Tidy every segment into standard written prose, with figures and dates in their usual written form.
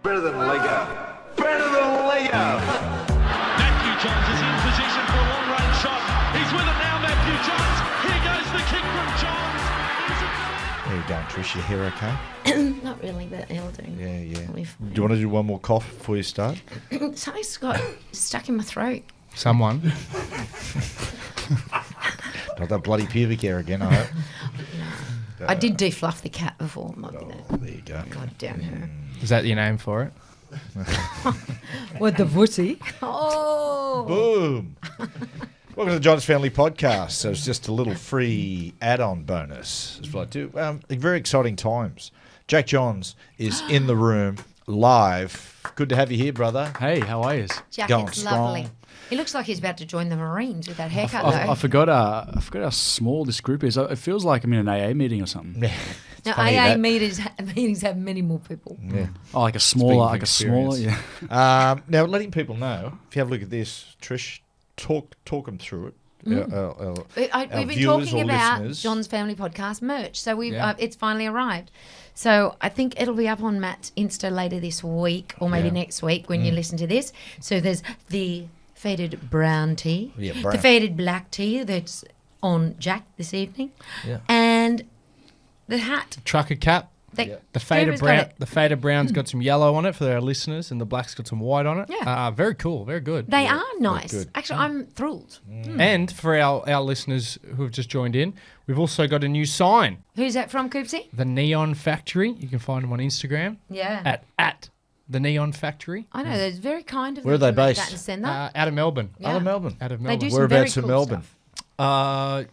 Better than Lego. Better than Lego. Matthew Johns is in position for a long-range shot. He's with it now, Matthew Johns. Here goes the kick from Johns. How you going, Trish? You hair okay? Not really, but it'll do. Yeah. Do you want to do one more cough before you start? Something's got stuck in my throat. Someone. Not that bloody pubic hair again, I hope. I did defluff the cat before. Might be that. There you go. God damn her. Is that your name for it? What, the vussy? Oh. Boom. Welcome to the Johns Family Podcast. So it's just a little free add-on bonus. It's like very exciting times. Jack Johns is in the room live. Good to have you here, brother. Hey, how are you? Jack, Going it's strong. lovely. He looks like he's about to join the Marines with that haircut, I though. forgot how small this group is. It feels like I'm in an AA meeting or something. Yeah. Now, funny AA that- meetings have many more people. Yeah. Oh, like a Speaking smaller, of experience. Now, letting people know, if you have a look at this, Trish, talk them through it. We've been viewers talking or about listeners. John's Family Podcast merch, so Yeah. it's finally arrived. So I think it'll be up on Matt's Insta later this week, or maybe next week when you listen to this. So there's the faded brown tea, brown. the faded black tea that's on Jack this evening, Yeah. and the hat. Trucker cap. That The faded Trevor's got brown. it. The faded brown's got some yellow on it for our listeners, and the black's got some white on it. Yeah. Very cool. Very good. They are nice. good. Actually, I'm thrilled. And for our listeners who have just joined in, we've also got a new sign. Who's that from, Coopsy? The Neon Factory. You can find them on Instagram Yeah. at the Neon Factory. I know, that's very kind of Where them are to they make based? that and send that. Out of Melbourne. Yeah. Out of Melbourne. Out of They Melbourne. do some very Whereabouts cool in Melbourne? stuff.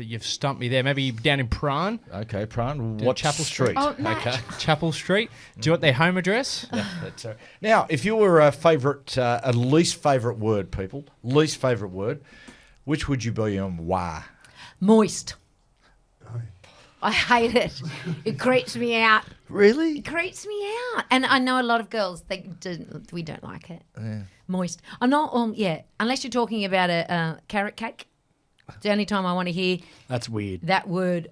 You've stumped me there. Maybe down in Prahran. Okay, Pran. What Chapel street? Oh, Matt. Okay. Chapel Street. Do you want their home address? That's, now, if you were a least favourite word, people, least favourite word, which would you be and why? Moist. I hate it. It creeps me out. Really? It creeps me out. And I know a lot of girls, we don't like it. Moist. I'm not, unless you're talking about a carrot cake. It's the only time I want to hear That's weird. that word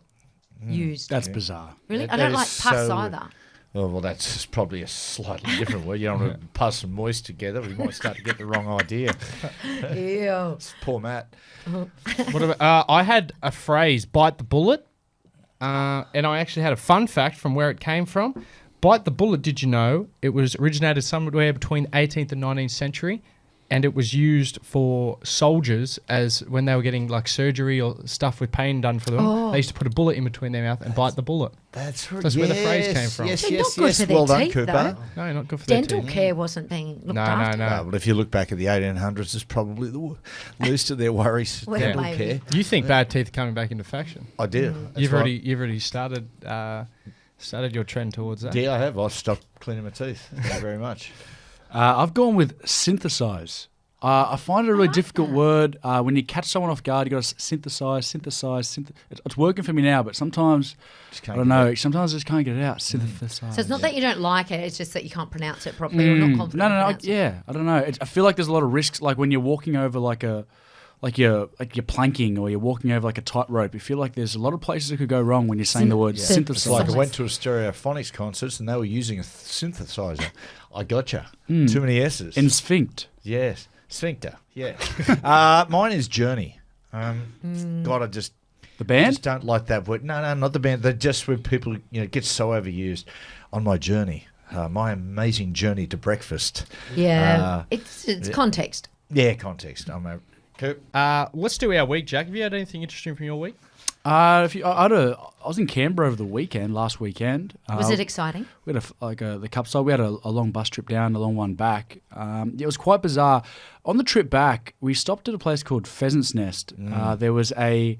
used. That's bizarre. Really? That I don't is like pus so- either. Oh, well, that's probably a slightly different word. You don't want to pus and moist together. We might start to get the wrong idea. Ew. Poor Matt. What about, I had a phrase, bite the bullet, and I actually had a fun fact from where it came from. Bite the bullet, did you know, it was originated somewhere between the 18th and 19th century, and it was used for soldiers as when they were getting like surgery or stuff with pain done for them. They used to put a bullet in between their mouth and bite the bullet. That's right. That's where the phrase came from. Yes, They're yes, not good yes. for their Well done, teeth, Cooper. though. No, not good for their Dental teeth. care wasn't being looked after. No. But if you look back at the 1800s, it's probably the least of their worries. Well, dental maybe. care. You think bad teeth are coming back into fashion? I do. That's You've right. already started your trend towards that. Yeah, I have. I've stopped cleaning my teeth. Thank you very much. I've gone with synthesize. I find it a really difficult word. When you catch someone off guard, you got to synthesize. It's working for me now, but sometimes Just I can't don't get know. it. Sometimes I just can't get it out. Synthesize. So it's not that you don't like it, it's just that you can't pronounce it properly or not confident. No. in pronouncing it. Yeah, I don't know. I feel like there's a lot of risks. Like when you're walking over you're planking or you're walking over like a tightrope. You feel like there's a lot of places that could go wrong when you're saying the word It's synthesize. like I went to a stereophonics concert and they were using a synthesizer. I gotcha. Too many S's. Instinct. Yes. Sphincter. Yeah. Mine is Journey. God, I just The band? don't like that word. No, not the band. They're just where people, it gets so overused. On my journey, my amazing journey to breakfast. Yeah. It's context. Yeah, context. I'm a Coop. Let's do our week, Jack. Have you had anything interesting from your week? I was in Canberra over the weekend, last weekend. Was it exciting? We had the cup side. We had a long bus trip down, a long one back. It was quite bizarre. On the trip back, we stopped at a place called Pheasant's Nest. There was a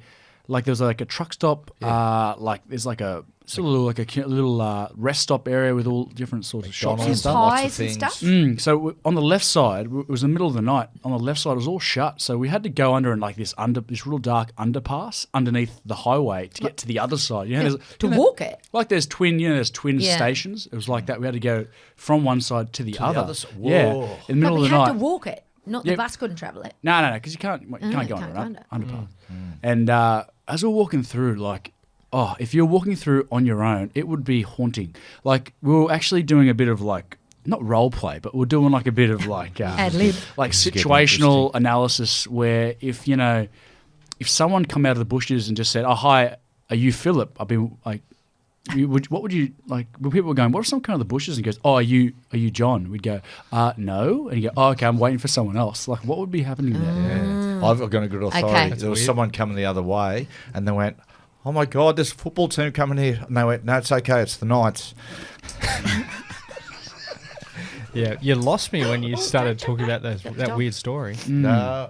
truck stop. There's like a sort of like a little rest stop area with all different sorts of shops and McDonald's, stuff. lots of Pies and things. stuff? So on the left side, it was the middle of the night. On the left side, it was all shut. So we had to go under this real dark underpass underneath the highway to get to the other side. Walk it. Like there's twin Yeah. stations. It was like that. We had to go from one side to the other. other side. Yeah, Whoa. in the middle But we of the had night. to walk it. Not the Yeah. bus couldn't travel it. No, because you can't go you under can't an go underpass. And as we were walking through, if you're walking through on your own, it would be haunting. Like we were actually doing a bit of not role play, but we're doing like a bit of like Ad-lib. like This is getting situational interesting. analysis where if someone come out of the bushes and just said, "Oh hi, are you Philip?" I'd be like, what would you like? When people were going, "What if someone come out of the bushes and goes, oh, are you John?" We'd go, no, and you go, "Oh, okay, I'm waiting for someone else." Like, what would be happening there? I've got a good authority. Okay. There was someone coming the other way, and they went, "Oh my God, there's a football team coming here." And they went, "No, it's okay. It's the Knights." Yeah, you lost me when you started talking about that weird story. No,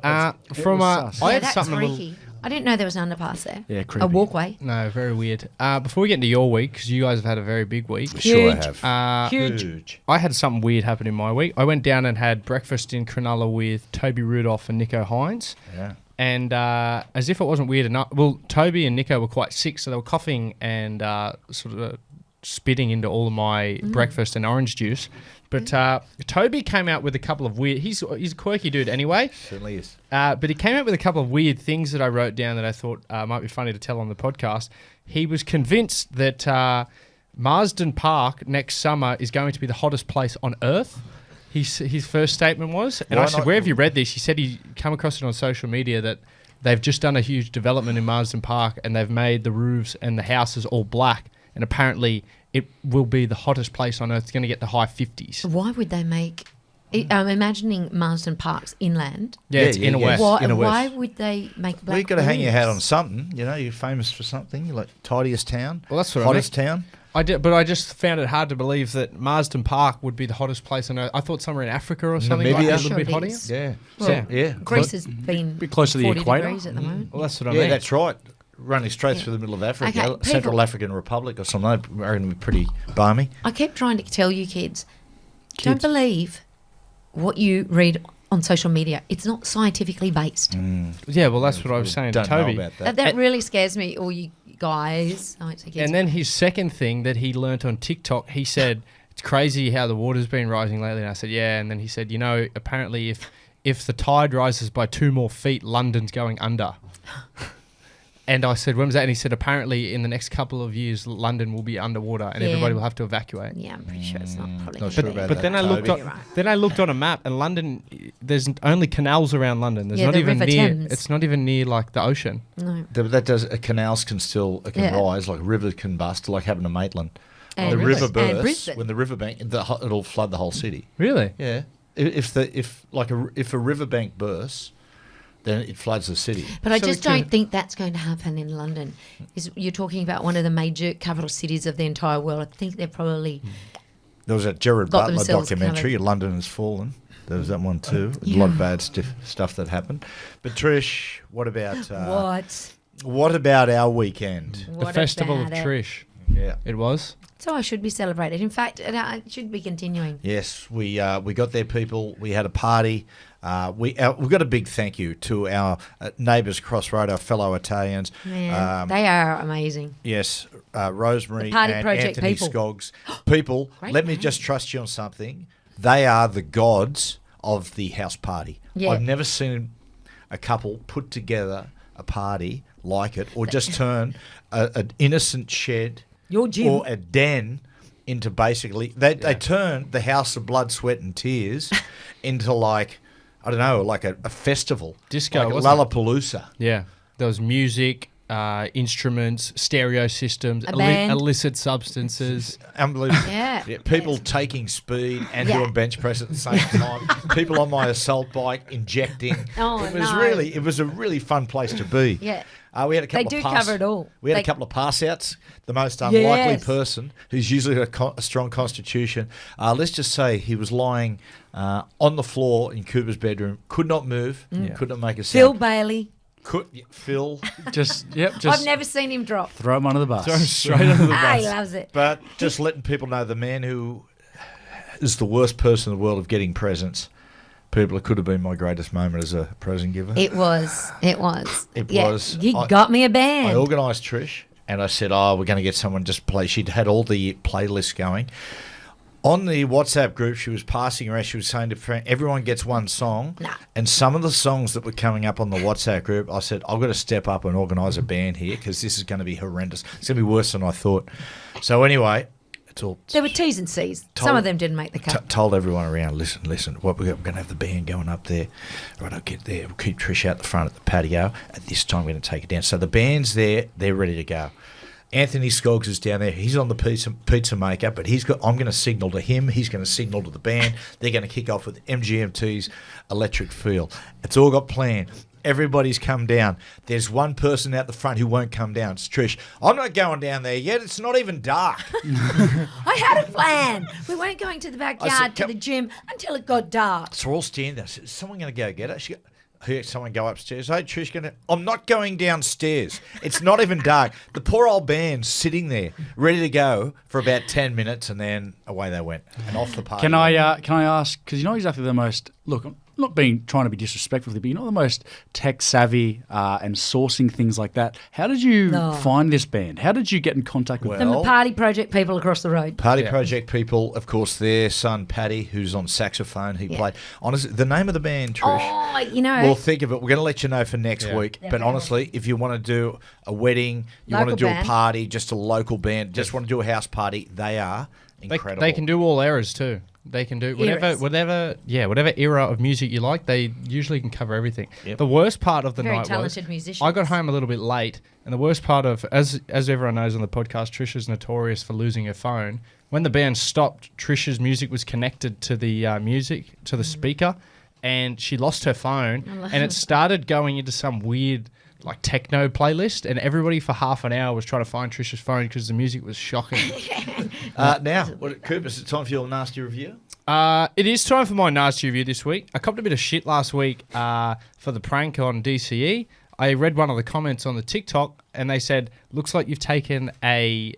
From was sus. I Yeah, had that's something a little. freaky. I didn't know there was an underpass there. Yeah, A creepy. walkway. No, very weird. Before we get into your week, because you guys have had a very big week. sure I Huge. have. Huge. I had something weird happen in my week. I went down and had breakfast in Cronulla with Toby Rudolph and Nico Hines. Yeah. And as if it wasn't weird enough, well, Toby and Nico were quite sick, so they were coughing and sort of spitting into all of my breakfast and orange juice. But Toby came out with a couple of weird... He's a quirky dude anyway. Certainly is. But he came out with a couple of weird things that I wrote down that I thought might be funny to tell on the podcast. He was convinced that Marsden Park next summer is going to be the hottest place on Earth. His first statement was, and Why I said, not? "Where have you read this?" He said he come across it on social media that they've just done a huge development in Marsden Park and they've made the roofs and the houses all black, and apparently it will be the hottest place on Earth. It's going to get to high 50s. Why would they make... I'm imagining Marsden Park's inland. Yeah, it's yeah, inner yeah. west. Why, Inner west. why would they make black Well, you've got to hang your hat on roofs? something. You know, you're famous for something. You're like tidiest town. Well, that's what I hottest town. I did, but I just found it hard to believe that Marsden Park would be the hottest place on Earth. I thought somewhere in Africa or something might be a Namibia? little Sure bit it hotter. is. Yeah. Well, yeah. Greece has been Bit close to the 40 equator. degrees at the moment. Well, that's what I Yeah, mean. that's right. Running straight through the middle of Africa, Okay, Central people- African Republic or something. They're going to be pretty balmy. I keep trying to tell you kids, don't believe what you read on social media. It's not scientifically based. Yeah, well, that's what I was saying to Don't know Toby. about that. That really scares me, all you guys. I won't say kids. And then his second thing that he learnt on TikTok, he said, "It's crazy how the water's been rising lately." And I said, "Yeah." And then he said, apparently if the tide rises by 2 more feet, London's going under. And I said, "When was that?" And he said, "Apparently in the next couple of years, London will be underwater and Yeah. everybody will have to evacuate." Yeah, I'm pretty sure it's not probably not gonna sure be. about But that, then I looked Toby. on, You're right. then I looked on a map, and London, there's only canals around London. There's Yeah, not the even River near. Thames. It's not even near like the ocean. No. That does. Canals can still Yeah. rise, like rivers can bust, like happened to Maitland. And The river and bursts Brisbane. when the riverbank. It'll flood the whole city. Really? Yeah. If a riverbank bursts, then it floods the city. But I So just we can- don't think that's going to happen in London. You're talking about one of the major capital cities of the entire world. I think they're probably... There was that Gerard Got Butler themselves documentary, covered. London Has Fallen. There was that one too. A lot of bad stuff that happened. But Trish, what about what about our weekend? The Festival of Trish. Yeah. It was. So I should be celebrated. In fact, it should be continuing. Yes, we got there, people. We had a party. We've got a big thank you to our neighbours across road, our fellow Italians. Man, they are amazing. Yes, Rosemary The Party and Project Anthony people. Skoggs. People, Great let me name. just trust you on something. They are the gods of the house party. Yeah. I've never seen a couple put together a party like it, or just turn an innocent shed Your gym. or a den into basically they turn the house of blood, sweat and tears into like, I don't know, like a festival. Disco, like wasn't it? Lollapalooza. Yeah. There was music, instruments, stereo systems, A band. illicit substances. Unbelievable. Yeah. People taking speed and Yeah. doing bench press at the same time. People on my assault bike injecting. Oh, it was no. it was a really fun place to be. Yeah. We had a couple They of do cover it all. We had a They- couple of pass outs. The most unlikely Yes. person who's usually got a strong constitution. Let's just say he was lying on the floor in Cooper's bedroom, could not move, could not make a Phil sound. Bailey. Phil. Just I've never seen him drop. throw him under the bus. Straight under the Ah, he bus. loves it. But just letting people know, the man who is the worst person in the world of getting presents. People, it could have been my greatest moment as a present giver. It was. It was. He I- got me a I band. organised Trish and I said, we're going to get someone just play. She'd had all the playlists going. On the WhatsApp group, she was passing around. She was saying to friends, everyone gets one song. Nah. And some of the songs that were coming up on the WhatsApp group, I said, I've got to step up and organise a band here because this is going to be horrendous. It's going to be worse than I thought. So anyway, It's all There were T's and C's. Some Told- of them didn't make the cut. told everyone around, listen, what we're going to have the band going up there. Right, I'll get there. We'll keep Trish out the front at the patio. At this time, we're going to take it down. So the band's there. They're ready to go. Anthony Skoggs is down there. He's on the pizza maker, but I'm going to signal to him. He's going to signal to the band. They're going to kick off with MGMT's Electric Feel. It's all got planned. Everybody's come down. There's one person out the front who won't come down. It's Trish. I'm not going down there yet. It's not even dark. I had a plan. We weren't going to the I backyard said, to the gym until it got dark. So we're all standing there. I said, is someone going to go get her? I heard someone go upstairs. Hey, Trish, I'm not going downstairs. It's not even dark. The poor old band's sitting there, ready to go for about 10 minutes, and then away they went. And off the party. Can I ask, because you're not exactly the most, look, I'm not trying to be disrespectful, but you're not the most tech savvy and sourcing things like that. How did you find this band? How did you get in contact with them? Them the Party Project people across the road. Party Project people, of course, their son, Paddy, who's on saxophone, he played. Honestly, the name of the band, Trish. Oh, you know. We'll think of it. We're going to let you know for next week. Yeah. But honestly, if you want to do a wedding, you want to Local do band. a party, just a local band, just want to do a house party, they are incredible. They can do all eras too. They can do whatever era of music you like. They usually can cover everything. Yep. The worst part of the Very night talented was musicians. I got home a little bit late, and the worst part of as everyone knows on the podcast, Trish is notorious for losing her phone. When the band stopped, Trish's music was connected to the music to the speaker, and she lost her phone, and it started going into some weird like techno playlist, and everybody for half an hour was trying to find Trish's phone because the music was shocking. Now, Cooper, is it time for your nasty review? It is time for my nasty review this week. I copped a bit of shit last week for the prank on DCE. I read one of the comments on the TikTok, and they said, looks like you've taken a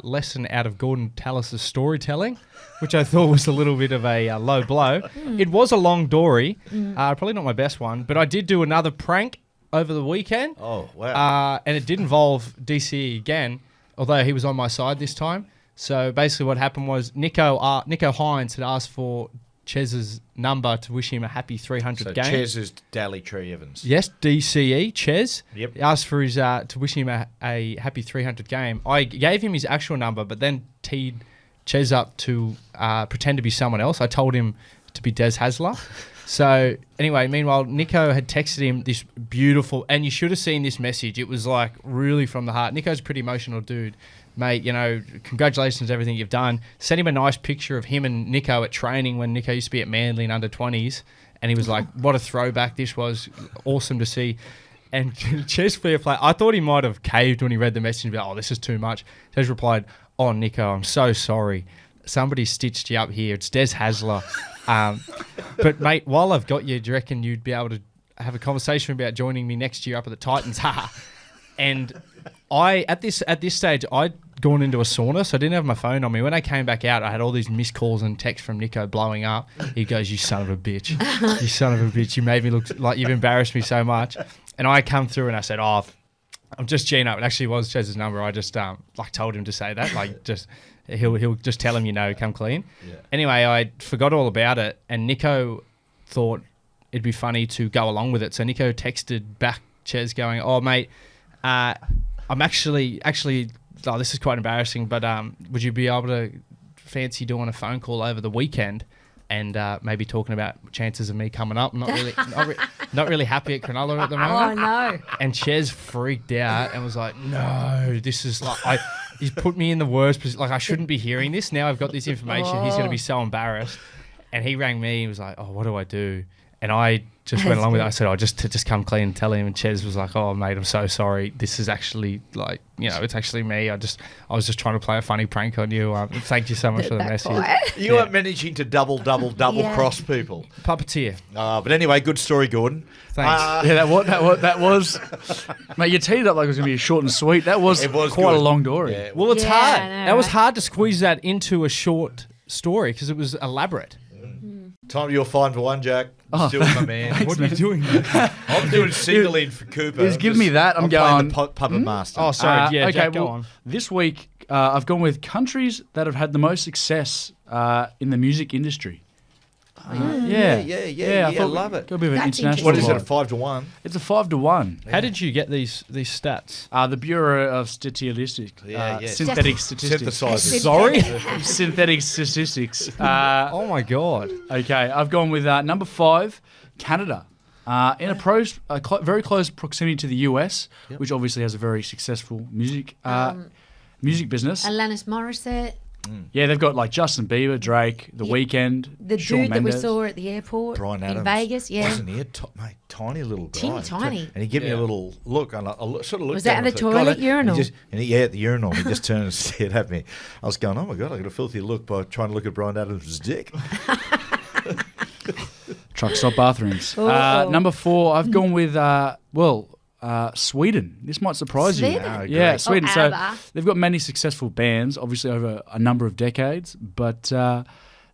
lesson out of Gordon Tallis' storytelling, which I thought was a little bit of a low blow. It was a long dory, probably not my best one, but I did do another prank over the weekend. Oh, wow. And it did involve DCE again, although he was on my side this time. So basically what happened was Nico Hines had asked for Chez's number to wish him a happy 300 So game. Chez is Daly Tree Evans. Yes, DCE, Chez. Yep. He asked for his to wish him a happy 300 game. I gave him his actual number, but then teed Chez up to pretend to be someone else. I told him to be Des Hasler. So anyway, meanwhile, Nico had texted him this beautiful, and you should have seen this message. It was like really from the heart. Nico's a pretty emotional dude. Mate, you know, congratulations on everything you've done. Sent him a nice picture of him and Nico at training when Nico used to be at Manly in under-20s. And he was like, what a throwback this was. Awesome to see. And Ches fair play. I thought he might have caved when he read the message and be like, oh, this is too much. Ches replied, oh, Nico, I'm so sorry. Somebody stitched you up here. It's Des Hasler. But, mate, while I've got you, do you reckon you'd be able to have a conversation about joining me next year up at the Titans? And at this stage, I'd gone into a sauna, so I didn't have my phone on me. When I came back out, I had all these missed calls and texts from Nico blowing up. He goes, you son of a bitch. You son of a bitch. You made me look like you've embarrassed me so much. And I come through and I said, oh, I'm just G'ing up. It actually was Chez's number. I just told him to say that. Like just he'll just tell him, you know, come clean. Yeah. Anyway, I forgot all about it, and Nico thought it'd be funny to go along with it. So Nico texted back Chez going, oh, mate, I'm actually, oh, this is quite embarrassing, but would you be able to fancy doing a phone call over the weekend and maybe talking about chances of me coming up? I'm not really happy at Cronulla at the moment. Oh, no. And Chez freaked out and was like, no, this is like, he's put me in the worst position. Like, I shouldn't be hearing this. Now I've got this information. He's going to be so embarrassed. And he rang me. He was like, oh, what do I do? And I just went along with it. I said, oh, just come clean and tell him. And Chez was like, oh, mate, I'm so sorry. This is actually like, you know, it's actually me. I was just trying to play a funny prank on you. Thank you so much for the message. You are managing to double cross people. Puppeteer. But anyway, good story, Gordon. Thanks. Yeah, that was, mate. You teed it up like it was going to be short and sweet. It was quite good. a long story. Yeah. Well, it's Yeah, hard. I know, That was right? hard to squeeze that into a short story because it was elaborate. Time you're fine for one, Jack. Still my man. What are you doing? I'm doing signaling for Cooper. He's giving me that. I'm playing going. the puppet master. Oh, sorry. Yeah, okay, Jack, go well, on. this week I've gone with countries that have had the most success in the music industry. I thought love it. Got a bit of an That's international. What is it, a vibe. 5-1? It's a 5-1. How did you get these stats? The Bureau of Statistics. Yeah, yeah. Synthetic statistics. Synthesizers. Sorry? Synthetic statistics. Oh my god. Okay, I've gone with number 5, Canada. In a very close proximity to the US, which obviously has a very successful music business. Alanis Morissette, Yeah, they've got like Justin Bieber, Drake, The Weeknd, the Shawn dude that we Mendes. saw at the airport Brian Adams. in Vegas. Yeah. Wasn't he a mate, tiny little guy? Teeny tiny. And he gave me a little look. And I sort of looked Was at that him at and the thought, toilet God, urinal? At the urinal. He just turned and stared at me. I was going, oh my God, I got a filthy look by trying to look at Brian Adams' dick. Truck stop bathrooms. Uh-oh. Number 4, I've gone with Sweden. This might surprise Sweden? you. Oh, Yeah, great. Sweden. Oh, So ABBA. they've got many successful bands, obviously over a number of decades, but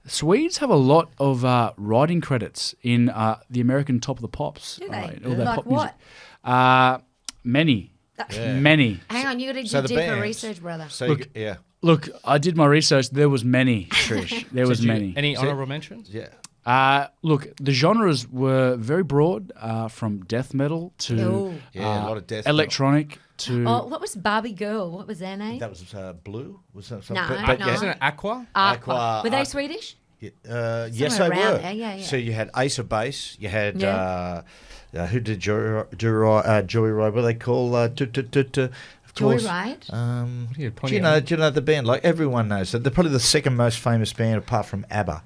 Swedes have a lot of writing credits in the American Top of the Pops. Do they? All their Like pop what? music. Many. Many. Hang on, you got to So do the deeper bands. research, brother. So Look- yeah. Look, I did my research. There was many, Trish. There was Did you- many. Any honourable mentions? Yeah. Look, the genres were very broad, from death metal to Oh. Yeah, a lot of death metal. electronic to Oh, what was Barbie Girl? What was their name? That was Blue? Was that No, something? no. Isn't it Aqua? Aqua- Were they Swedish? Yes, Somewhere they around were. there, yeah, yeah. So you had Ace of Base. You had Yeah. who did Joyride? What do they call? Of course. Joyride? Yeah, Do you plenty know? of- Do you know the band? Like everyone knows that they're probably the second most famous band apart from ABBA.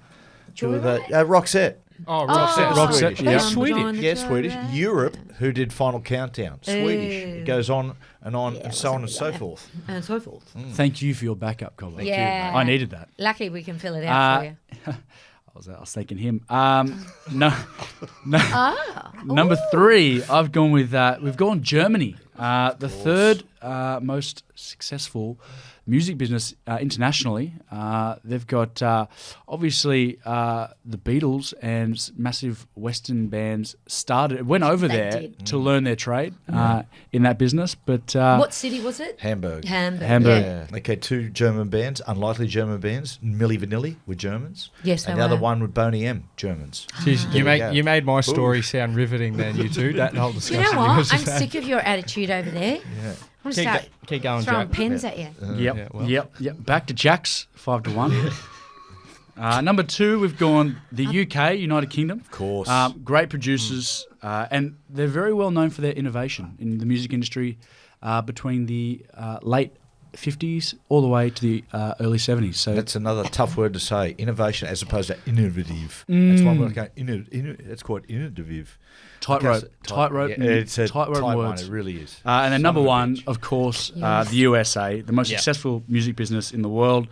Who were the Joyride? Roxette? Oh, Roxette. Roxette, Swedish. yeah. Swedish. Yeah, Swedish. Europe, who did Final Countdown? Swedish. It goes on and on and so on and so forth. And so forth. Thank you for your backup, Colin. Yeah. I needed that. Lucky we can fill it out for you. I was thanking him. Number 3, I've gone with we've gone Germany. The third most successful music business internationally. They've got obviously the Beatles and massive Western bands went over They there did. to learn their trade in that business. But What city was it? Hamburg. Hamburg. Yeah. Okay, 2 German bands, unlikely German bands. Milli Vanilli were Germans. Yes, they and the other were. one with Boney M, Germans. Jeez, There we go. you made my story sound riveting then, you two. That whole Do you discussion. know what? yours I'm is that. sick of your attitude over there. Yeah. I want to Keep, start keep going, throwing Jack. pins at you. Yep, Yeah, well. yep. Back to Jack's 5-1. Number 2, we've gone the UK, United Kingdom. Of course. Great producers, and they're very well known for their innovation in the music industry between the late 50s all the way to the early 70s. So That's another tough word to say. Innovation as opposed to innovative. That's one word. It's called innovative. tightrope, Yeah, it's a tightrope tight one. words. It really is. And then number Son of a 1, bitch. of course, Yes. the USA, the most Yeah. successful music business in the world,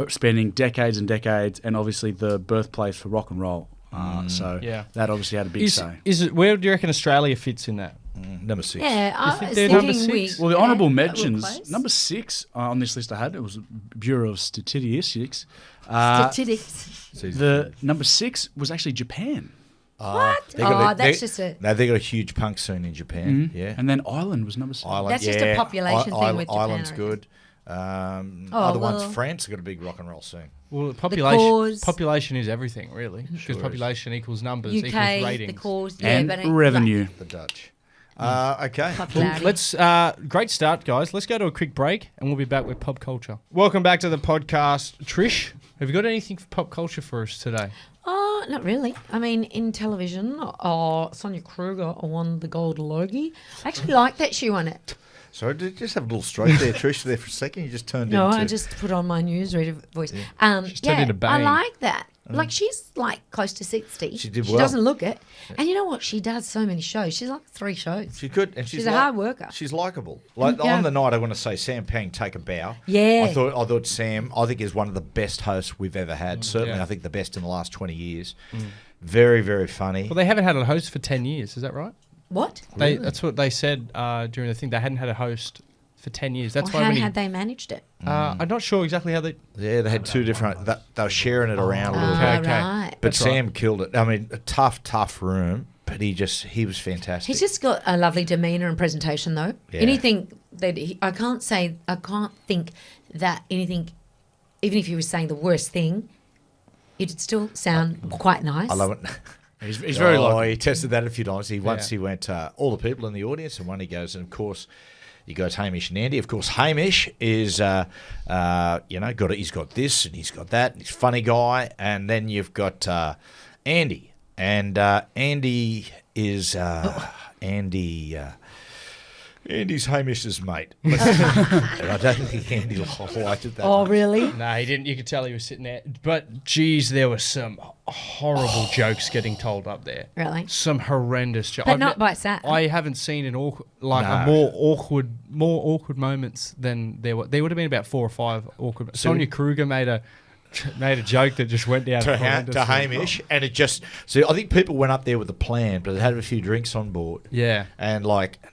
spending decades and decades, and obviously the birthplace for rock and roll. So Yeah. that obviously had a big say. Is it where do you reckon Australia fits in that? Number 6. Yeah, I think was they're thinking number we. six? Well, the yeah, honourable we're mentions, close. number 6 on this list I had, it was Bureau of Statistics. Statistics. The number 6 was actually Japan. What? They got Oh, that's just a. No, they got a huge punk scene in Japan. Yeah. And then Ireland was number 7. Ireland, That's just a population thing with Japan, Ireland's I reckon. good. Other ones, well. France, have got a big rock and roll scene. Well, Cause. population is everything, really, because population equals numbers equals UK, ratings. the cause, yeah, And but it, revenue. The Dutch. Okay. Like, popularity. Let's great start, guys. Let's go to a quick break, and we'll be back with pop culture. Welcome back to the podcast, Trish. Have you got anything for pop culture for us today? Oh, not really. I mean, in television, Sonia Kruger won the Gold Logie. I actually like that she won it. Sorry, did you just have a little stroke there, Trish, there for a second? You just turned No, into... I just put on my newsreader voice. She's turned into I Bane. like that. Like, she's like close to 60. She did She well. doesn't look it. And you know what? She does so many shows. She's like 3 shows. She's good, and She's a hard worker. She's likable. Like Yeah. on the night, I want to say Sam Pang, take a bow. Yeah. I thought Sam, I think is one of the best hosts we've ever had. Certainly, Yeah. I think the best in the last 20 years. Very, very funny. Well, they haven't had a host for 10 years. Is that right? What? That's what they said during the thing. They hadn't had a host for 10 years. That's Or why how when had they managed it? I'm not sure exactly how they. Yeah, they had 2 different. They were sharing it around a little Okay, bit. okay. Right. But That's Sam killed it. I mean, a tough room, but he was fantastic. He's just got a lovely demeanour and presentation, though. Yeah. Anything that I can't think that anything, even if he was saying the worst thing, It'd still sound quite nice. I love it. He's very like. He tested that a few times. He went all the people in the audience, and one he goes, and of course, you got Hamish and Andy. Of course, Hamish is, he's got this and he's got that. And he's a funny guy, and then you've got Andy, and Andy is Andy's Hamish's mate. And I don't think Andy liked it that much. Really? No, he didn't. You could tell he was sitting there. But, geez, there were some horrible jokes getting told up there. Really? Some horrendous jokes. But not by Sam. I haven't seen a more awkward moments than there were. There would have been about 4 or 5 awkward. Sonia Kruger made a joke that just went down to Hamish, and it just. So I think people went up there with a plan, but they had a few drinks on board. Yeah. And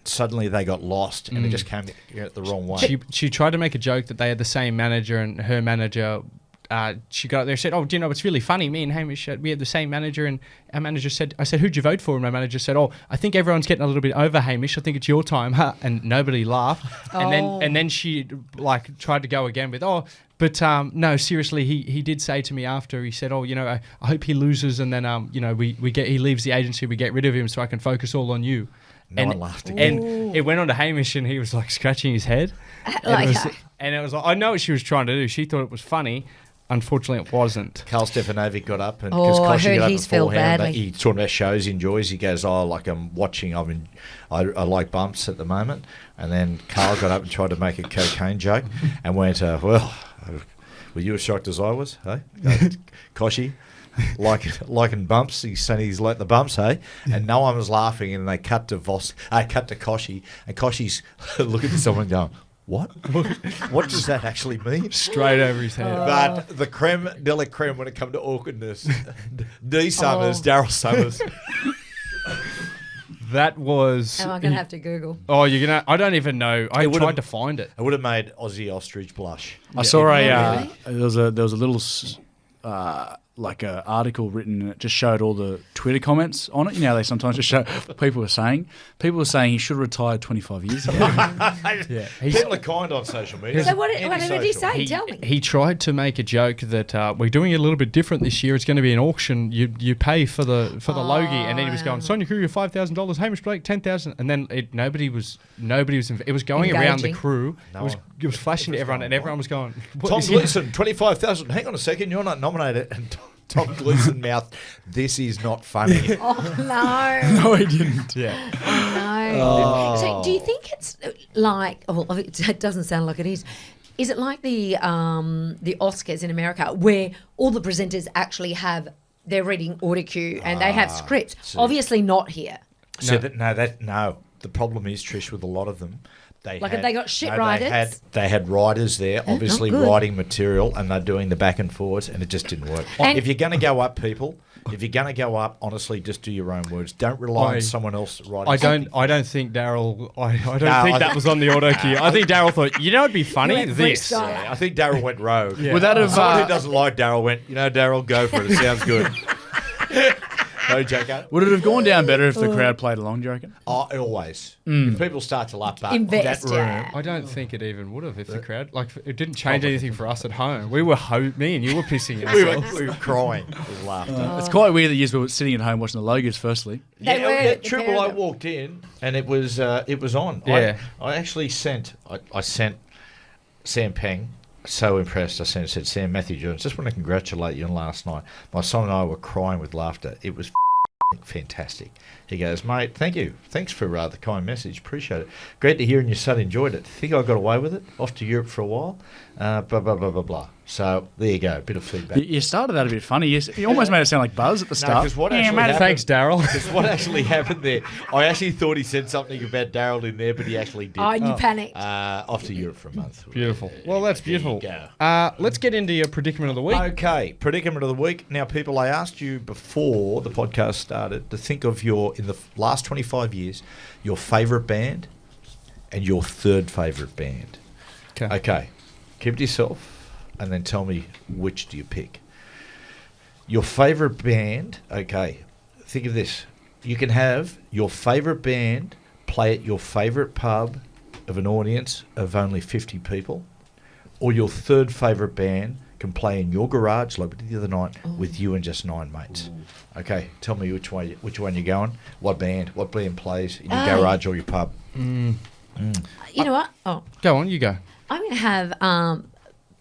suddenly they got lost, and it just came the wrong way. She tried to make a joke that they had the same manager, and her manager. She got up there and said, "Oh, do you know what's really funny? Me and Hamish, we have the same manager." And our manager said, "I said, who'd you vote for?" And my manager said, "Oh, I think everyone's getting a little bit over Hamish. I think it's your time." And nobody laughed. And then she tried to go again with, "Oh, but no, seriously, he did say to me after, he said, 'Oh, I hope he loses, and then he leaves the agency, we get rid of him, so I can focus all on you.'" No one laughed And again. it went on to Hamish, and he was scratching his head. And it was I know what she was trying to do. She thought it was funny. Unfortunately, it wasn't. Carl Stefanovic got up, and I heard he's felt badly. He's talking about shows he enjoys. He goes, I'm watching. I like bumps at the moment. And then Carl got up and tried to make a cocaine joke, and went, "Well, were you as shocked as I was? Hey, Koshy, liking bumps. He's saying he's like the bumps, hey." And no one was laughing, and they cut to Koshy, and Koshy's looking at someone going, "What? What does that actually mean?" Straight over his head. But the creme de la creme when it comes to awkwardness, D. Summers, Daryl Summers. That was. Am I going to have to Google? Oh, you're gonna. I don't even know. I tried to find it. It would have made Aussie Ostrich blush. I saw really? there was a little a article written, and it just showed all the Twitter comments on it. They sometimes just show people were saying he should have retired 25 years ago. Yeah, People are kind on social media. So what did he say? Tell me. He tried to make a joke that we're doing it a little bit different this year. It's going to be an auction. You pay for the logie, and then he was going, "Sonia Kruger, $5,000. Hamish Blake, $10,000." And then nobody was. It was going around the crew. It was flashing to everyone, and everyone was going, Tom Gleeson, 25,000. Hang on a second, you're not nominated. And Tom Gleeson mouthed, "This is not funny." Oh no! No, he didn't. Yeah. No. So do you think it's like? Oh, it doesn't sound like it is. Is it like the Oscars in America, where all the presenters actually they're reading audio cue and they have scripts? Obviously not here. So no. The problem is, Trish, with a lot of them, they got shit writers? They had writers there, obviously good. writing material, and they're doing the back and forwards, and it just didn't work. And if you're going to go up, people, honestly, just do your own words. Don't rely on someone else writing. I don't think Daryl. I don't think that was on the auto cue. I think Daryl thought, it'd be funny. He went This. freestyle. Yeah, I think Daryl went rogue. Yeah. Would that have? Someone who doesn't like Daryl went, Daryl, go for it. It sounds good. No, Jacko. Would it have gone down better if the crowd played along? Do you reckon? Oh, always. If people start to lap up Invest, that room. yeah. I don't think it even would have if the crowd it didn't change anything for us at home. We were me and you were pissing ourselves. We were crying with laughter. It's quite weird that you were sitting at home watching the Logos. Firstly, They were Triple. I terrible. walked in and it was on. Yeah. I actually sent Sam Peng. So impressed. I said, "Sam, Matthew Jones, just want to congratulate you on last night. My son and I were crying with laughter. It was fantastic." He goes, "Mate, thank you. Thanks for the kind message. Appreciate it. Great to hear and your son enjoyed it. Think I got away with it. Off to Europe for a while. Blah, blah, blah, blah, blah." So there you go. A bit of feedback. you started that a bit funny. You almost made it sound like Buzz at the start. because what actually happened, Thanks, Daryl. Because what actually happened there, I actually thought he said something about Daryl in there, but he actually didn't. Oh, and you panicked. Off to Europe for a month. Beautiful. Well, that's beautiful. There you Let's get into your predicament of the week. Okay, predicament of the week. Now, people, I asked you before the podcast started to think of in the last 25 years, your favourite band and your third favourite band. Okay, keep it to yourself and then tell me which do you pick. Your favourite band, okay, think of this. You can have your favourite band play at your favourite pub of an audience of only 50 people, or your third favourite band can play in your garage like we did the other night with you and just 9 mates. Okay, tell me which one you're going. What band plays in your garage or your pub? You know what? Oh, Go on, you go. I'm going to have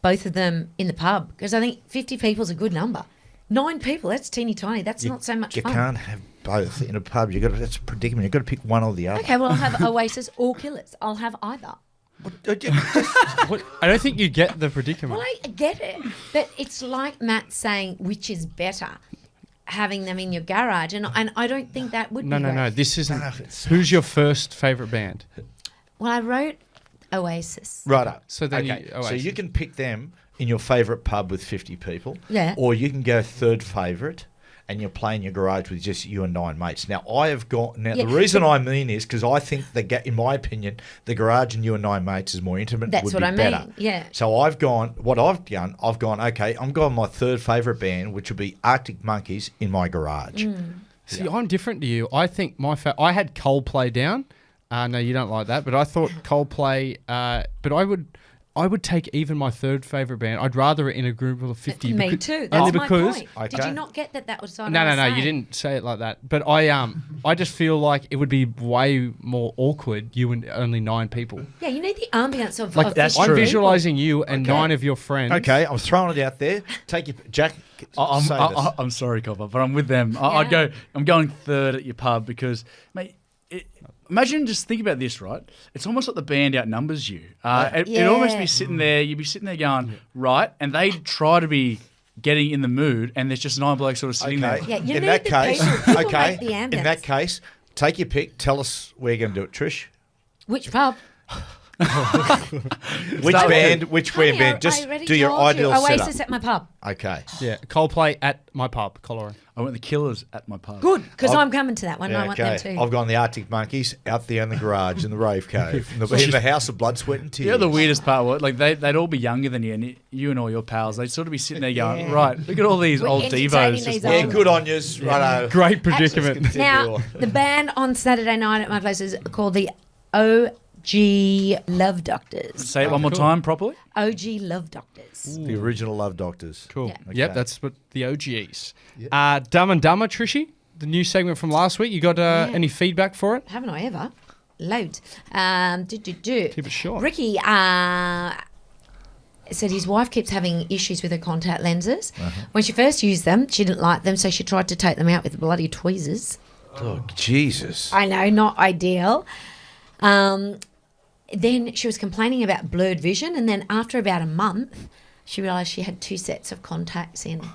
both of them in the pub because I think 50 people is a good number. 9 people, that's teeny tiny. That's not so much You fun. can't have both in a pub. That's a predicament. You've got to pick one or the other. Okay, well, I'll have Oasis or Killers. I'll have either. What? I don't think you get the predicament. Well, I get it, but it's like Matt saying which is better, having them in your garage, and I don't think that would be No. great. This isn't. Who's your first favourite band? Well, I wrote Oasis. Right up. So then okay. you- So Oasis. you can pick them in your favourite pub with 50 people. Yeah. Or you can go third favourite and you're playing your garage with just you and 9 mates. Now, the reason I mean is because I think, in my opinion, the garage and you and 9 mates is more intimate. That's would what be I better. mean, yeah. So I've gone, okay, I'm going my third favourite band, which will be Arctic Monkeys in my garage. See, I'm different to you. I think I had Coldplay down. No, you don't like that, but I thought Coldplay. But I would take even my third favourite band. I'd rather it in a group of 50. Me too. That's my point. Did Okay. you not get that was what No, I was saying? you didn't say it like that. But I just feel like it would be way more awkward. You and only 9 people. Yeah, you need the ambience of Like that's of I'm true. visualizing you and 9 of your friends. Okay, I'm throwing it out there. Take your Jack. say this. I'm sorry, Copper, but I'm with them. Yeah. I'm going third at your pub because, mate, imagine, just think about this, right? It's almost like the band outnumbers you. It'd almost be sitting there, you'd be sitting there going, right, and they try to be getting in the mood, and there's just 9 blokes sort of sitting there. Yeah, you in need that the case, people okay. make the ambience. In that case, take your pick. Tell us where you're going to do it, Trish. Which pub? Which band? Which Honey, band? I Just already do your told you. ideal Oasis setup. at my pub. Okay. Yeah, Coldplay at my pub, Colorado. I went the Killers at my pub. Good, because I'm coming to that one. Yeah, I want them okay. too. I've gone the Arctic Monkeys out there in the garage, in the rave cave, in the house of blood, sweat, and tears. You know the weirdest part was, like, they'd all be younger than you, and you and all your pals, they'd sort of be sitting there going, Yeah. right, look at all these We're old entertaining divos. these Just old- Yeah, good on yous. Righto. Great predicament. Now, the band on Saturday night at my place is called the OG Love Doctors. Say it one more time properly. OG Love Doctors. The original Love Doctors. Cool. Yeah. Yep, that's what the OGs. Dumb and Dumber, Trishy, the new segment from last week. You got any feedback for it? Haven't I ever? Loads. Keep it short. Ricky said his wife keeps having issues with her contact lenses. When she first used them, she didn't like them, so she tried to take them out with bloody tweezers. Oh, Jesus. I know, not ideal. Then she was complaining about blurred vision, and then after about a month, she realised she had 2 sets of contacts in.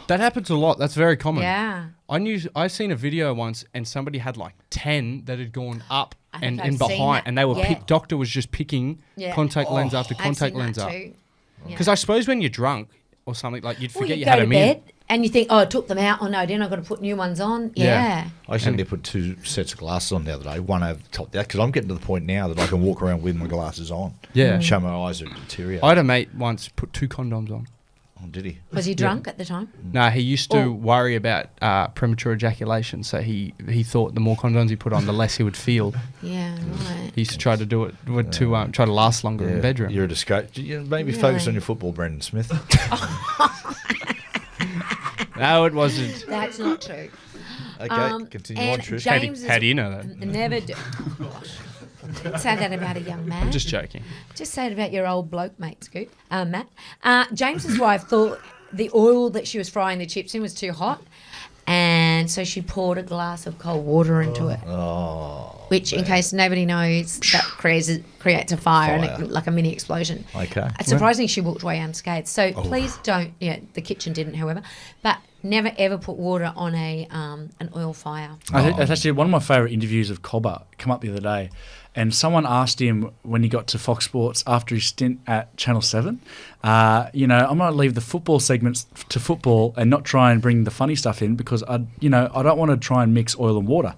That happens a lot. That's very common. Yeah. I seen a video once, and somebody had like 10 that had gone up I and think in I've seen behind, that. and they were Yeah. doctor was just picking Yeah. contact lens after I've contact seen lens that up. too. Yeah. Because I suppose when you're drunk or something, like you'd Well, forget you you go had to them bed in. and you think, oh, I took them out. Oh, no, then I've got to put new ones on. Yeah. I actually put 2 sets of glasses on the other day, one over the top of that, because I'm getting to the point now that I can walk around with my glasses on. Yeah. Show my eyes are deteriorating. I had a mate once put 2 condoms on. Oh, did he? Was he drunk at the time? No, he used to worry about premature ejaculation, so he thought the more condoms he put on, the less he would feel. Yeah, right. He used to try to do it to try to last longer in the bedroom. You're a disgrace. Maybe focus on your football, Brendan Smith. No, it wasn't. That's not true. Okay, continue on, and Trish. James How do you know that? Never do. Don't say that about a young man. I'm just joking. Just say it about your old bloke, mate, Scoot. Matt. James's wife thought the oil that she was frying the chips in was too hot, and so she poured a glass of cold water into it. Which, in case nobody knows, that creates a fire. And like a mini explosion. Okay. Surprisingly, she walked away unscathed. So please don't. Yeah, the kitchen didn't, however, but never ever put water on an oil fire. That's actually one of my favourite interviews of Cobber come up the other day. And someone asked him when he got to Fox Sports after his stint at Channel 7, I'm going to leave the football segments to football and not try and bring the funny stuff in because, I don't want to try and mix oil and water.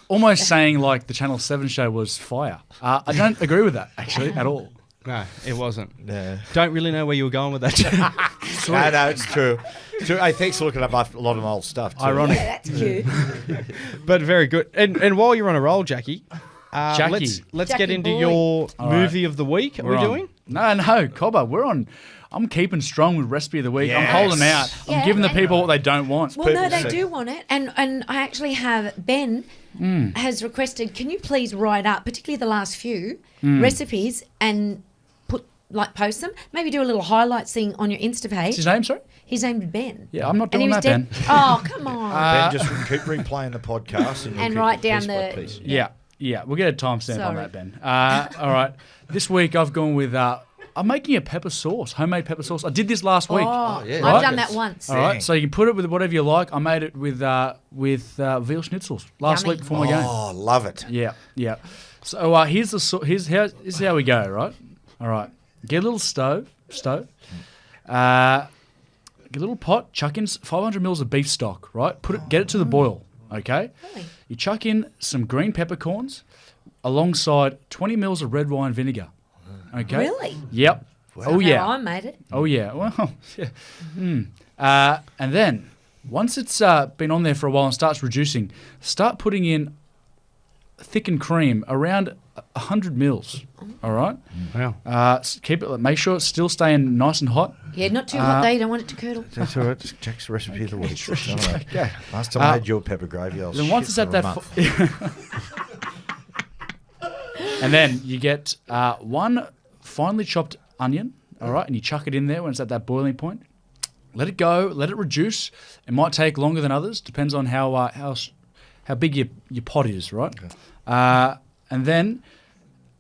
Almost saying like the Channel 7 show was fire. I don't agree with that, actually, at all. No, it wasn't. Yeah. Don't really know where you were going with that. No, it's true. Hey, thanks for looking up a lot of my old stuff, too. Ironic. Yeah, that's cute. But very good. And while you're on a roll, Jackie, Jackie. let's Jackie get into boy. your All movie of the week. Are we on. doing? No, Cobber, we're on. I'm keeping strong with recipe of the week. I'm Yes. holding out. I'm Yeah, giving the and- people what they don't want. Well, no, people they see. do want it, and I actually have Ben has requested. Can you please write up, particularly the last few recipes, and post them? Maybe do a little highlights thing on your Insta page. What's his name, sorry? His name's Ben. Yeah, I'm not And he doing was that, dead- Ben. Oh, come on. Ben, just keep replaying the podcast and, you'll And keep write it down piece by the- piece. Yeah. We'll get a timestamp on Sorry. that, Ben. All right. This week I've gone with. I'm making a pepper sauce, homemade pepper sauce. I did this last week. Oh, yeah. I've Right. done that once. All right, so you can put it with whatever you like. I made it with veal schnitzels last Yummy. week before my game. Oh, love it. Yeah. So here's how we go. Right. All right. Get a little stove. Get a little pot. Chuck in 500 mils of beef stock. Right. Get it to the boil. Okay. Really? You chuck in some green peppercorns, alongside 20 mils of red wine vinegar. Okay. Really? Yep. Oh How yeah. I made it. Oh yeah. Well, yeah. And then once it's been on there for a while and starts reducing, start putting in thickened cream around 100 mils. All right. Wow. Keep it. Make sure it's still staying nice and hot. Yeah, not too hot though. You don't want it to curdle. That's all right. Just Jack's recipe of the week. All right. Yeah. Last time I had your pepper gravy, I was Then once it's shit at for a that, month. and then you get one finely chopped onion. All right, and you chuck it in there when it's at that boiling point. Let it go. Let it reduce. It might take longer than others. Depends on how big your pot is, right? Okay. And then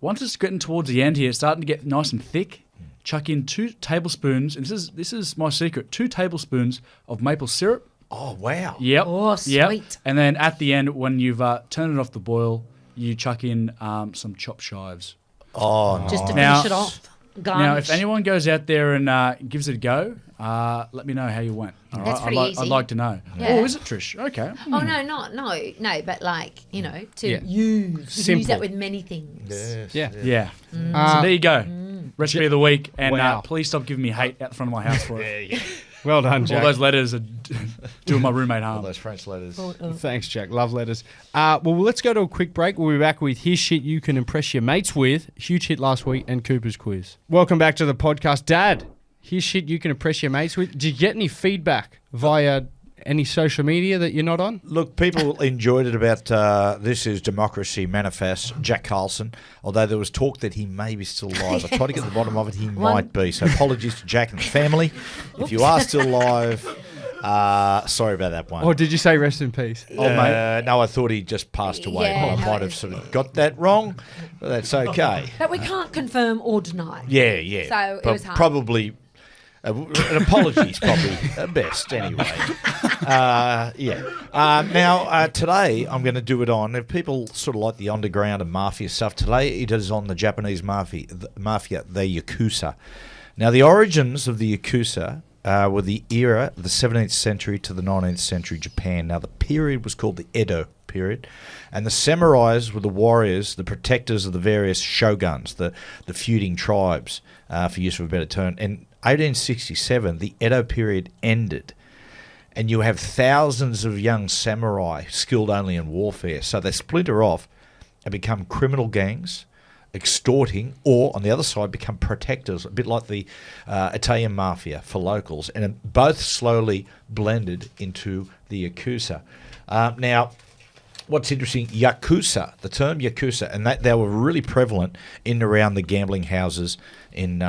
once it's getting towards the end here, it's starting to get nice and thick. Chuck in 2 tablespoons, and this is my secret: 2 tablespoons of maple syrup. Oh, wow. Yep. Oh, Yep. sweet. And then at the end, when you've turned it off the boil, you chuck in some chopped chives. Oh, Just to Now- finish it off. Now, Garnish. if anyone goes out there and gives it a go, let me know how you went. All That's right? pretty I'd easy. like to know. Yeah. Oh, is it Trish? Okay. Oh no, but to Yeah. use. You can use Simple. that with many things. Yeah. Yeah. Mm. So there you go. Recipe of the week, and Wow. Please stop giving me hate out the front of my house for it. Well done, All Jack. those letters are doing my roommate all harm. those French letters. Thanks, Jack. Love letters. Well, let's go to a quick break. We'll be back with his shit you can impress your mates with. Huge hit last week and Cooper's quiz. Welcome back to the podcast. Dad, his shit you can impress your mates with. Did you get any feedback via any social media that you're not on? Look, people enjoyed it about This Is Democracy Manifest, Jack Carlson, although there was talk that he may be still alive. I tried to get to the bottom of it. He might be. So apologies to Jack and the family. If you are still alive, sorry about that one. Or did you say rest in peace? No, I thought he just passed away. Yeah, I might have sort of got that wrong, but that's okay. But we can't confirm or deny. Yeah. So it But was hard. probably an apology is probably best anyway. Now, today I'm going to do it on. If people sort of like the underground and mafia stuff, today it is on the Japanese mafia, the Yakuza. Now, the origins of the Yakuza were the era of the 17th century to the 19th century Japan. Now, the period was called the Edo period, and the samurais were the warriors, the protectors of the various shoguns, the feuding tribes, for use of a better term. In 1867, the Edo period ended, and you have thousands of young samurai skilled only in warfare. So they splinter off and become criminal gangs, extorting, or on the other side become protectors, a bit like the Italian mafia for locals, and both slowly blended into the Yakuza. Now, what's interesting, Yakuza, the term Yakuza, and that they were really prevalent in and around the gambling houses in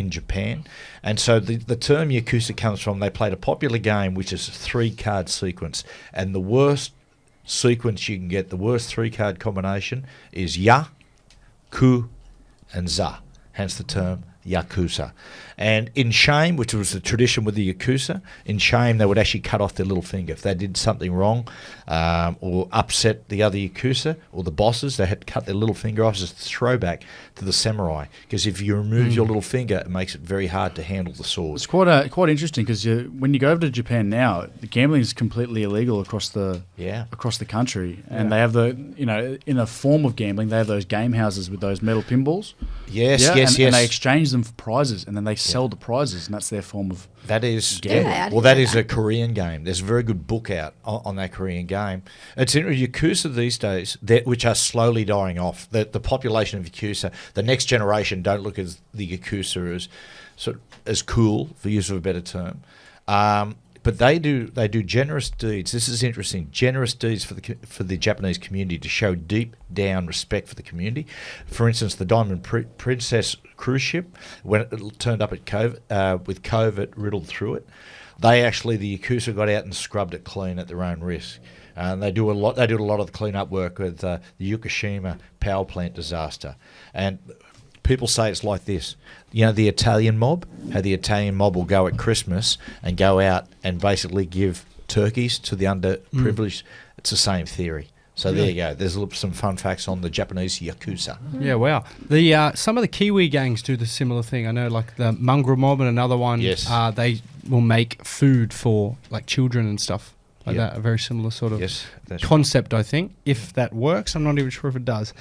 Japan. And so the term Yakuza comes from, they played a popular game which is a 3-card sequence, and the worst sequence you can get, the worst 3-card combination is Ya, Ku, and Za, hence the term Yakuza. And in shame, which was the tradition with the Yakuza, in shame they would actually cut off their little finger. If they did something wrong or upset the other Yakuza or the bosses, they had to cut their little finger off as a throwback to the samurai. Because if you remove your little finger, it makes it very hard to handle the sword. It's quite interesting because when you go over to Japan now, the gambling is completely illegal across the country, and they have in a form of gambling, they have those game houses with those metal pinballs. Yes. And they exchange them for prizes, and then they sell the prizes, and that's their form of. That is, Yeah, I well, didn't that know is a Korean game. There's a very good book out on that Korean game. It's in Yakuza these days, which are slowly dying off. The population of Yakuza, the next generation don't look as the Yakuza as cool, for use of a better term. But they do generous deeds. This is interesting. Generous deeds for the Japanese community to show deep down respect for the community. For instance, the Diamond Princess cruise ship, when it turned up at COVID, with COVID riddled through it, the Yakuza got out and scrubbed it clean at their own risk. And they do a lot. They do a lot of the clean-up work with the Fukushima power plant disaster. And people say it's like this. You know, the Italian mob, how the Italian mob will go at Christmas and go out and basically give turkeys to the underprivileged. It's the same theory. So there you go. There's some fun facts on the Japanese Yakuza. Yeah, wow. The some of the Kiwi gangs do the similar thing. I know, like the Mongrel Mob and another one. Yes. They will make food for like children and stuff like Yeah. that. A very similar sort of Yes, that's concept, I think. If that works, I'm not even sure if it does.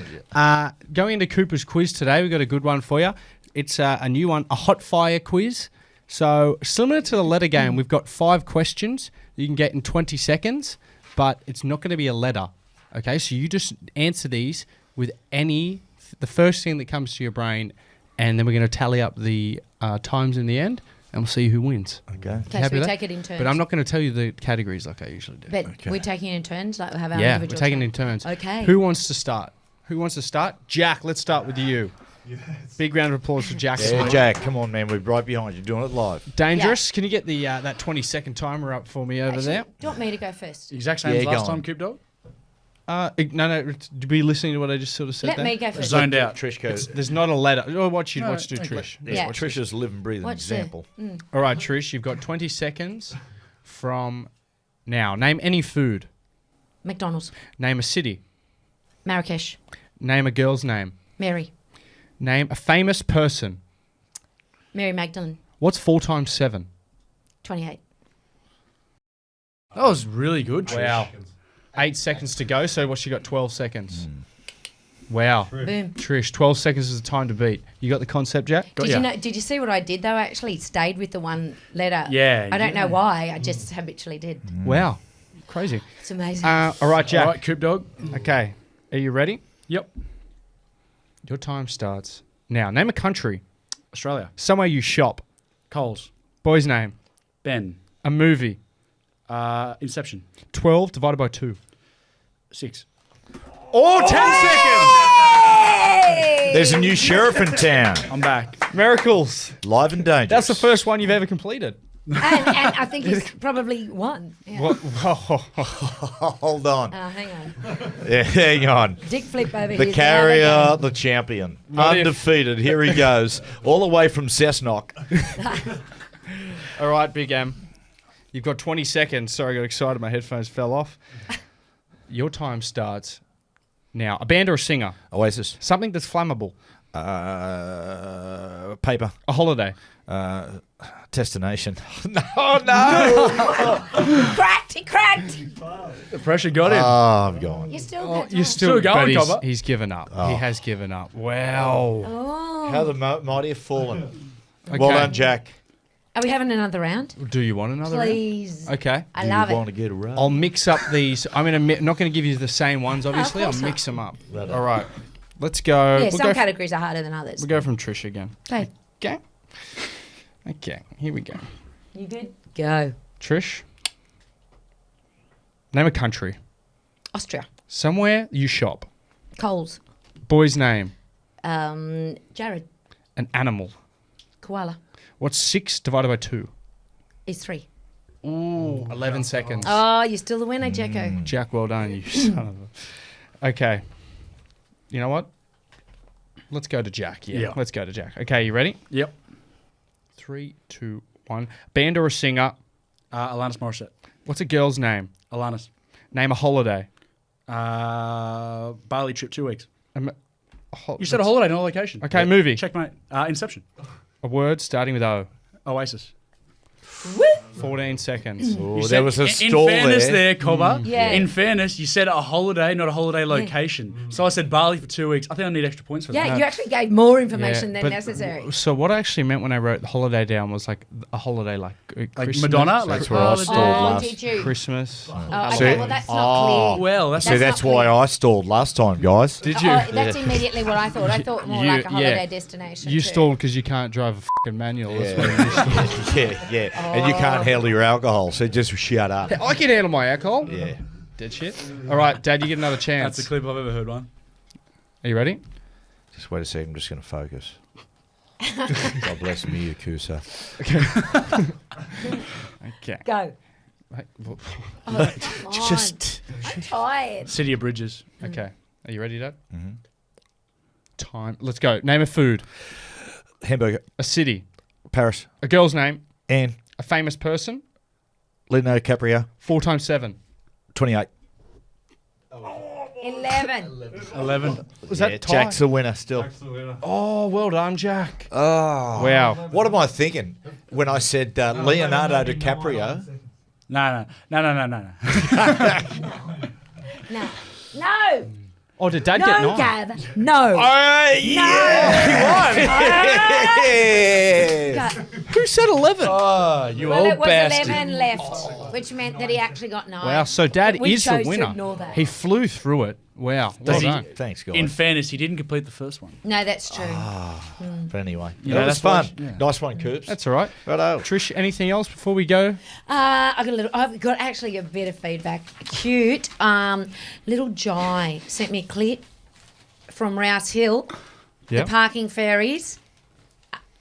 Going into Cooper's quiz today, we've got a good one for you. It's a new one, a hot fire quiz. So similar to the letter game, we've got 5 questions you can get in 20 seconds, but it's not going to be a letter. Okay, so you just answer these with the first thing that comes to your brain, and then we're going to tally up the times in the end, and we'll see who wins. Okay. Okay, so Happy we with take that? it in turns. But I'm not going to tell you the categories like I usually do. But Okay. we're taking it in turns, like we'll have our Yeah, we're individual taking it turn. in turns. Okay. Who wants to start? Jack, let's start with you. Big round of applause for Jack. Yeah, Jack, come on, man. We're right behind you. Doing it live. Dangerous. Can you get the that 20-second timer up for me over Actually, there? do you want me to go first? Exact same Yeah, as go last on. time, Coop Dog. No. Be listening to what I just sort of said Let there? me go first. Zoned out. Trish goes. There's not a letter. Oh, watch you do, okay. Trish. Yeah, Yeah. Trish is a live and breathing Watch the- example. All right, Trish, you've got 20 seconds from now. Name any food. McDonald's. Name a city. Marrakesh. Name a girl's name. Mary. Name a famous person. Mary Magdalene. What's 4 times 7? 28. That was really good, Trish. Wow. 8 seconds to go, so what's she got? 12 seconds. Wow. Boom. Trish, 12 seconds is the time to beat. You got the concept, Jack? Got Did ya. you know? Did you see what I did though? I actually stayed with the one letter. Yeah, I don't yeah. know why. I just habitually did. Wow. Crazy. It's amazing. All right, Jack. All right, Coop Dog. Okay. Are you ready? Yep. Your time starts now. Name a country. Australia. Somewhere you shop. Coles. Boy's name. Ben. A movie. Inception. 12 divided by 2. 6. Oh, 10 seconds! There's a new sheriff in town. I'm back. Miracles. Live and dangerous. That's the first one you've ever completed. and I think he's probably won. Yeah. What? Whoa. Hold on. Hang on. Yeah, hang on. Dick flip over here. The carrier, the champion. Not if- Undefeated. Here he goes. All the way from Cessnock. All right, Big M. You've got 20 seconds. Sorry, I got excited. My headphones fell off. Your time starts now. A band or a singer? Oasis. Something that's flammable. Paper. A holiday. Destination. No. Cracked. He cracked. The pressure got him. Oh, I'm gone. You still got You're time. still going, but Cobber. he's given up. He has given up. Wow. Oh. How the mighty have fallen. Okay. Well done, Jack. Are we having another round? Do you want another round? Please. Okay. I Do love you want it. to get a run? I'll mix up these. I'm not going to give you the same ones, obviously. I'll course mix them up. Right on. All right. Let's go. Yeah, we'll some go categories are harder than others. we'll go from Trish again. Okay. Okay. Okay. Here we go. You good? Go. Trish. Name a country. Austria. Somewhere you shop. Coles. Boy's name. Jared. An animal. Koala. What's 6 divided by 2? Is 3. Ooh, 11 seconds. Oh, you're still the winner, Jacko. Jack, well done, you son of a... Okay. You know what? Let's go to Jack. Yeah, Yeah. let's go to Jack. Okay, you ready? Yep. 3, 2, 1. Band or a singer? Alanis Morissette. What's a girl's name? Alanis. Name a holiday. Bali trip 2 weeks. You You said a holiday, not a location. Okay, movie. Checkmate. Inception. A word starting with O. Oasis. 14 seconds. Oh, You there was a in stall fairness there. Cobber. Yeah. In fairness, you said a holiday, not a holiday location. So I said Bali for 2 weeks. I think I need extra points for that. Yeah, you actually gave more information Yeah, than but- necessary. So what I actually meant when I wrote the holiday down was like a holiday like Christmas. Madonna? That's Like, where I holiday. stalled Oh, last. did you? Christmas. Oh, See? okay, well, that's not clear. Well, that's See, That's that's not why clear. I stalled last time, guys. Did you? Oh, that's immediately what I thought. I thought more You- like a holiday yeah. destination. You too. stalled because you can't drive a fucking manual. That's what yeah. And you can't handle your alcohol, so just shut up. I can handle my alcohol. Yeah. Dead shit. All right, Dad, you get another chance. That's the clip I've ever heard one. Are you ready? Just wait a second. I'm just going to focus. God bless me, Yakuza. Okay. Go. Right, well, Oh, come on. Just I'm tired. City of Bridges. Okay. Are you ready, Dad? Mm-hmm. Time. Let's go. Name a food. hamburger. A city. Paris. A girl's name. And A famous person. Leonardo DiCaprio. 4 times 7. 28. 11. 11. Was Yeah, that tie? Jack's the winner still. Oh, well done, Jack. Oh. Wow. What am I thinking when I said Leonardo DiCaprio? No. No. No. Oh, did Dad get No, 9? Gav. No. Yeah. Go. Who said 11? Oh, you Well, old it was bastard. 11 left, which meant that he actually got 9. Wow, so Dad But we is the chose to winner. ignore that. He flew through it. Wow. Well he- done. Thanks, guys. In fairness, he didn't complete the first one. No, that's true. But anyway, Yeah, that was that's why- fun. yeah. Nice one, Coops. That's all right. Righto. Trish, anything else before we go? I've got actually a bit of feedback. Cute. Little Jai sent me a clip from Rouse Hill. Yeah. The parking ferries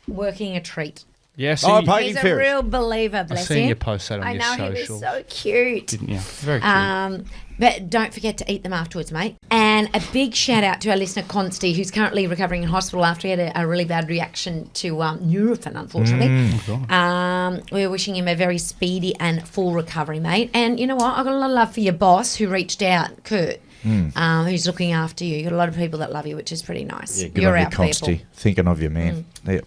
working a treat. Yes. Oh, you- parking He's a ferries. real believer, bless seen him. you post that on I your know, social. he was so cute. Didn't you? Very cute. But don't forget to eat them afterwards, mate. And a big shout out to our listener, Consti, who's currently recovering in hospital after he had a really bad reaction to Nurofen, unfortunately. We're wishing him a very speedy and full recovery, mate. And you know what? I've got a lot of love for your boss who reached out, Kurt, who's looking after you. You've got a lot of people that love you, which is pretty nice. Yeah, good You're on you, our people. Consty. Thinking of you, man. Yep.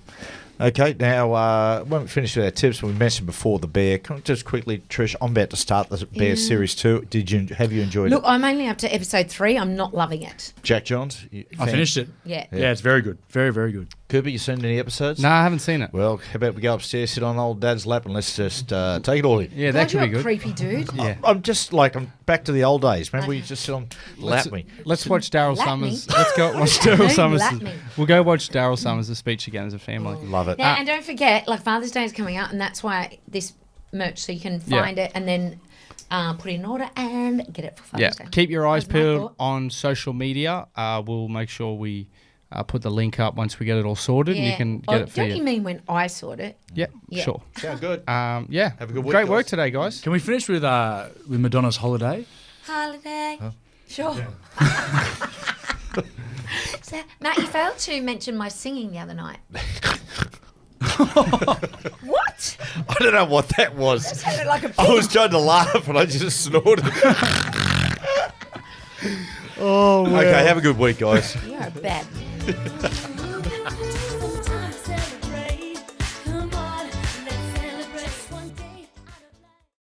Okay, now, when we finish with our tips, we mentioned before the bear. Can I just quickly, Trish, I'm about to start the bear series 2. Have you enjoyed Look, it? I'm only up to episode 3. I'm not loving it. Jack Johns? I finished it. Yeah. Yeah, it's very good. Very, very good. Cooper, you seen any episodes? No, I haven't seen it. Well, how about we go upstairs, sit on old Dad's lap, and let's just take it all in. Yeah, God, that could you're be a good. creepy dude. Yeah. I'm just like, I'm back to the old days. Remember, you just sit on, lap me. Let's watch Daryl Lap Summers. me? Let's go watch Daryl Don't Summers. lap me. We'll go watch Daryl Summers' speech again as a family. Love it. Now, and don't forget, like Father's Day is coming up, and that's why this merch, so you can find it and then put it in order and get it for Father's Yeah, Day. keep your eyes That's my peeled thought. on social media. We'll make sure we put the link up once we get it all sorted, and you can get it for Don't you. you mean when I sort it? Yeah, Yeah. sure. Sound good. Yeah, Have a good week, Great work guys. today, guys. Can we finish with Madonna's Holiday? Holiday. Sure. So, Matt, you failed to mention my singing the other night. What? I don't know what that was. Sounded like a I pig. was trying to laugh, and I just snorted. Oh, Okay, have a good week, guys. You're a bad man.